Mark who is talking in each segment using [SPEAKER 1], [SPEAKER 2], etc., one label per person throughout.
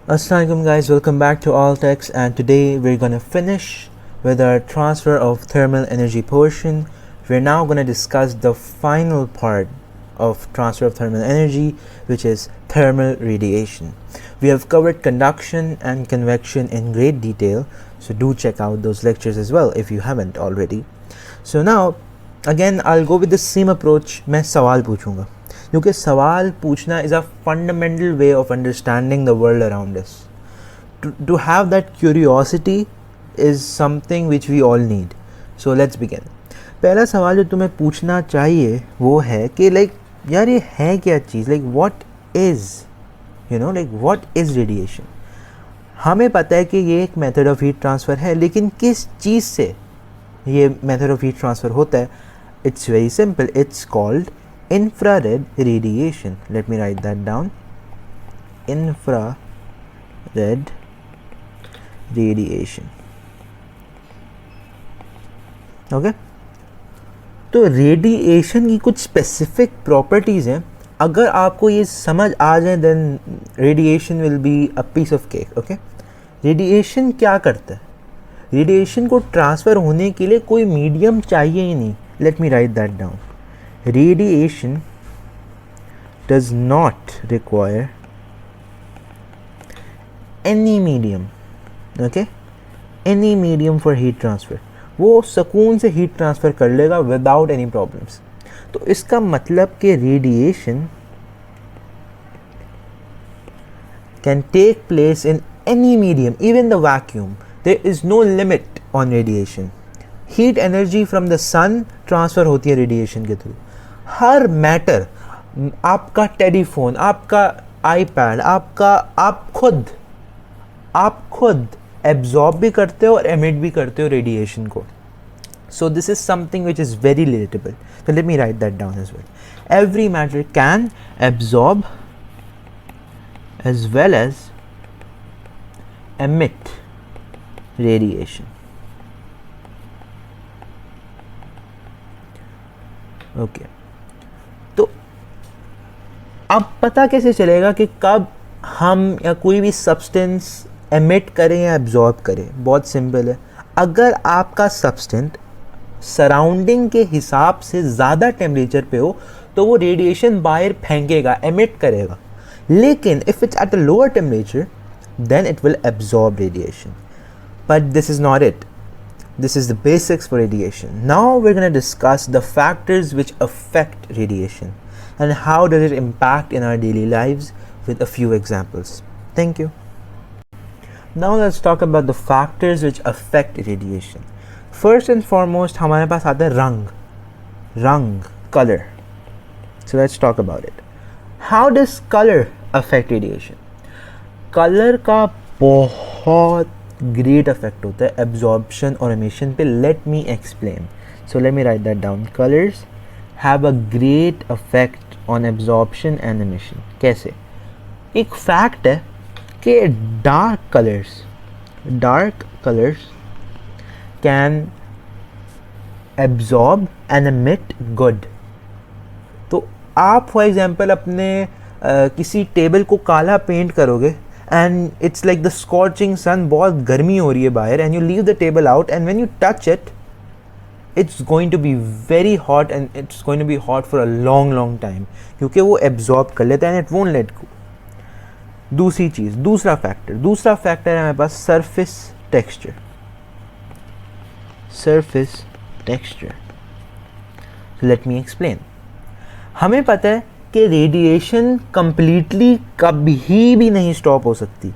[SPEAKER 1] Assalamualaikum guys, welcome back to Altex, and today we're gonna finish with our transfer of thermal energy portion. We're now gonna discuss the final part of transfer of thermal energy, which is thermal radiation. We have covered conduction and convection in great detail, so do check out those lectures as well if you haven't already. So now again I'll go with the same approach. मैं सवाल पूछूंगा क्योंकि सवाल पूछना is a fundamental way of understanding the world around us. To have that curiosity is something which we all need. So let's begin. पहला सवाल जो तुम्हें पूछना चाहिए वो है कि यार ये है क्या चीज़, what is radiation. हमें पता है कि ये एक मेथड ऑफ हीट ट्रांसफ़र है, लेकिन किस चीज़ से ये मेथड ऑफ हीट ट्रांसफ़र होता है? It's very simple. It's called infrared radiation. Let me write that down. Infrared radiation. Okay? तो रेडिएशन की कुछ स्पेसिफिक प्रॉपर्टीज़ हैं. अगर आपको ये समझ आ जाए then radiation will be a piece of cake. Okay, radiation क्या करता है? रेडिएशन को ट्रांसफ़र होने के लिए कोई मीडियम चाहिए ही नहीं. Late me write that down. Radiation does not require any medium, okay? Any medium for heat transfer. वो सुकून से हीट ट्रांसफ़र कर लेगा विदाउट एनी प्रॉब्लम्स. तो इसका मतलब कि radiation can take place in any medium, even the vacuum. There is no limit on radiation. Heat energy from the sun transfer होती है रेडिएशन के थ्रू. हर मैटर, आपका टेलीफोन, आपका आईपैड, आप खुद एब्जॉर्ब भी करते हो और एमिट भी करते हो रेडिएशन को. So this is something which is very relatable. तो let me write that down as well. Every matter can absorb as well as emit radiation. Okay, तो अब पता कैसे चलेगा कि कब हम या कोई भी सब्सटेंस एमिट करें या एब्जॉर्ब करें? बहुत सिंपल है. अगर आपका सब्सटेंस सराउंडिंग के हिसाब से ज़्यादा टेम्परेचर पे हो तो वो रेडिएशन बाहर फेंकेगा, एमिट करेगा. लेकिन if it's at a lower temperature then it will absorb radiation. But this is not it. This is the basics for radiation. Now we're going to discuss the factors which affect radiation and how does it impact in our daily lives with a few examples. Thank you. Now let's talk about the factors which affect radiation. First and foremost हमारे पास आता है रंग, color. So let's talk about it. How does color affect radiation? Color का बहुत great effect होता है absorption और emission पे. Let me explain. So let me write that down. Colours have a great effect on absorption and emission. कैसे? एक fact है कि dark colours can absorb and emit good. तो आप फॉर एग्जांपल अपने किसी टेबल को काला पेंट करोगे and it's like the scorching sun, बहुत गर्मी हो रही है बाहर, and you leave the table out and when you touch it it's going to be very hot and it's going to be hot for a long time क्योंकि वो absorb कर लेता है and it won't let go. दूसरा factor है हमारे पास surface texture. So let me explain. हमें पता है कि रेडिएशन कम्प्लीटली कभी भी नहीं स्टॉप हो सकती.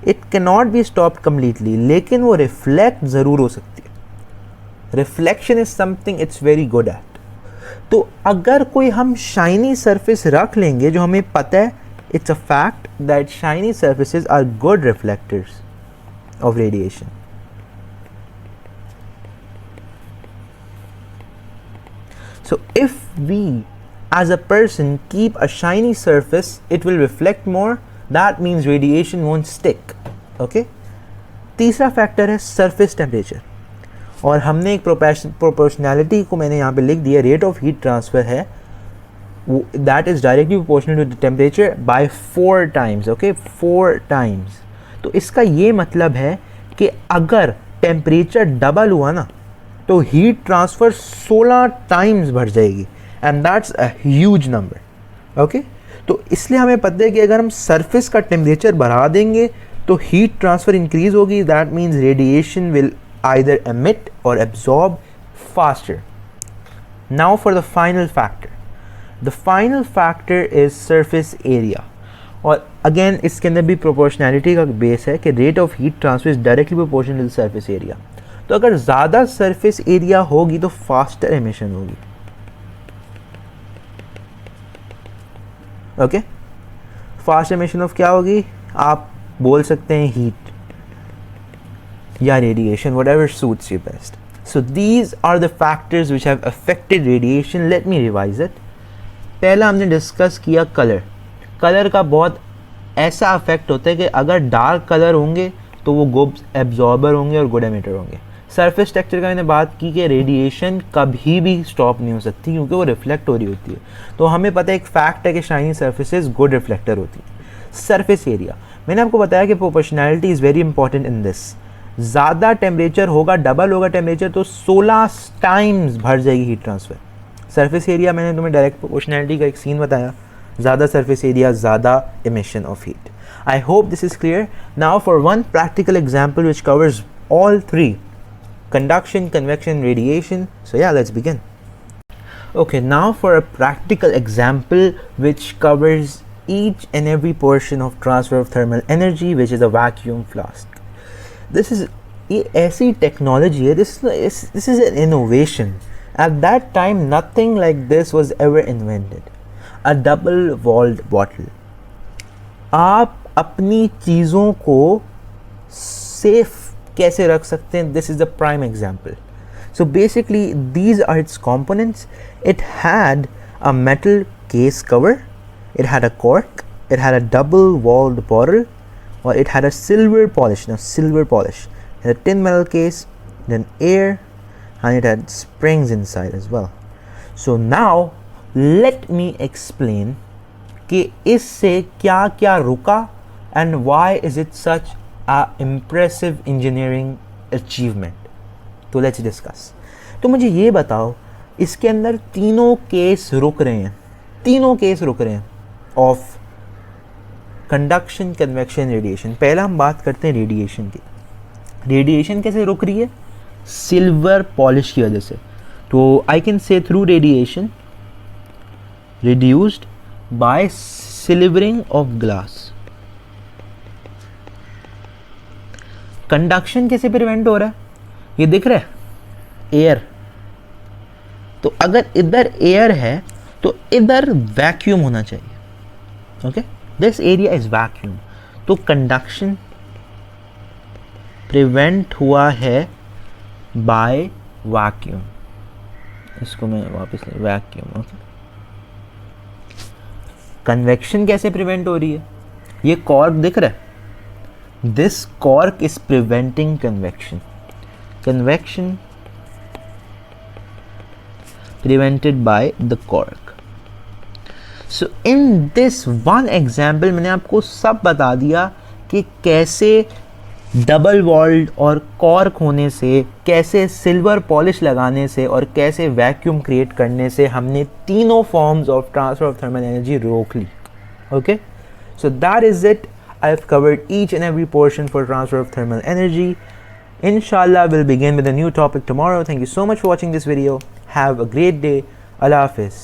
[SPEAKER 1] It can not be stop completely, लेकिन वो रिफ्लेक्ट ज़रूर हो सकती है. Reflection is something it's very good at. तो अगर कोई हम शाइनी सरफेस रख लेंगे, जो हमें पता है it's a fact that shiny surfaces are good reflectors of radiation. So if we as a person keep a shiny surface, it will reflect more. That means radiation won't stick. Okay. तीसरा factor है surface temperature. और हमने एक proportionality को मैंने यहाँ पे लिख दिया. रेट ऑफ हीट ट्रांसफ़र है that is directly proportional to the temperature by 4 times. Okay, 4 times. तो इसका ये मतलब है कि अगर टेम्परेचर डबल हुआ ना तो हीट ट्रांसफ़र 16 टाइम्स बढ़ जाएगी, and that's a huge number. Okay, तो इसलिए हमें पता है कि अगर हम सरफेस का टेम्परेचर बढ़ा देंगे तो हीट ट्रांसफ़र इंक्रीज होगी. That means radiation will either emit और absorb faster. Now for the final factor. The final factor is surface area, और अगेन इसके अंदर भी प्रोपोर्शनैलिटी का बेस है कि rate of heat transfer is directly proportional to surface area. तो अगर ज़्यादा सरफेस एरिया होगी तो फास्टर एमिशन होगी. ओके, फास्ट एमिशन ऑफ क्या होगी, आप बोल सकते हैं हीट या radiation, whatever suits you best. So these are the factors which have affected radiation. Let me revise it. पहला हमने डिस्कस किया कलर. कलर का बहुत ऐसा अफेक्ट होता है कि अगर डार्क कलर होंगे तो वो गुड एब्जॉर्बर होंगे और गुड एमिटर होंगे. सरफेस स्ट्रक्चर का मैंने बात की कि रेडिएशन कभी भी स्टॉप नहीं हो सकती क्योंकि वो रिफ्लेक्ट हो रही होती है. तो हमें पता है, एक फैक्ट है कि शाइनी सर्फेसेज गुड रिफ्लेक्टर होती है. सरफेस एरिया, मैंने आपको बताया कि proportionality is very important in this. ज़्यादा टेम्परेचर होगा, डबल होगा टेम्परेचर, तो 16 टाइम्स बढ़ जाएगी हीट ट्रांसफ़र. सरफेस एरिया मैंने तुम्हें डायरेक्ट प्रोपोर्शनैलिटी का एक सीन बताया. ज़्यादा सरफेस एरिया, ज़्यादा emission of heat. I hope this is clear. Now for one practical example which covers all three: conduction, convection, radiation. So yeah, let's begin. Okay, now for a practical example which covers each and every portion of transfer of thermal energy, which is a vacuum flask. This is ये ऐसी technology है, this is an innovation. At that time, nothing like this was ever invented. A double walled bottle. आप अपनी चीज़ों को safe कैसे रख सकते हैं? This is the prime example. So basically these are its components. It had a metal case cover, it had a cork, it had a double walled bottle, or it had a silver polish. Now silver polish, it had a tin metal case, then air, and it had springs inside as well. So now let me explain कि इससे क्या क्या रुका and why is it such a impressive engineering achievement. तो let's discuss. तो मुझे ये बताओ, इसके अंदर तीनों केस रुक रहे हैं ऑफ कंडक्शन, कन्वेक्शन, रेडिएशन. पहला हम बात करते हैं रेडिएशन की. रेडिएशन कैसे रुक रही है? सिल्वर पॉलिश की वजह से. तो I can say through radiation reduced by silvering of glass. Conduction कैसे प्रिवेंट हो रहा है? ये दिख रहा है, एयर. तो अगर इधर एयर है तो इधर वैक्यूम होना चाहिए. Okay, this area is vacuum. तो कंडक्शन प्रिवेंट हुआ है बाय वैक्यूम. इसको मैं वापस वैक्यूम. ओके, कन्वेक्शन कैसे प्रिवेंट हो रही है? ये कॉर्क दिख रहा है, this cork is preventing convection. Convection prevented by the cork. So in this one example मैंने आपको सब बता दिया कि कैसे डबल वॉल्ड और कॉर्क होने से, कैसे सिल्वर पॉलिश लगाने से, और कैसे वैक्यूम क्रिएट करने से हमने तीनों forms of transfer of thermal energy रोक ली. Okay, so that is it. I have covered each and every portion for transfer of thermal energy. Inshallah, we'll begin with a new topic tomorrow. Thank you so much for watching this video. Have a great day. Allah Hafiz.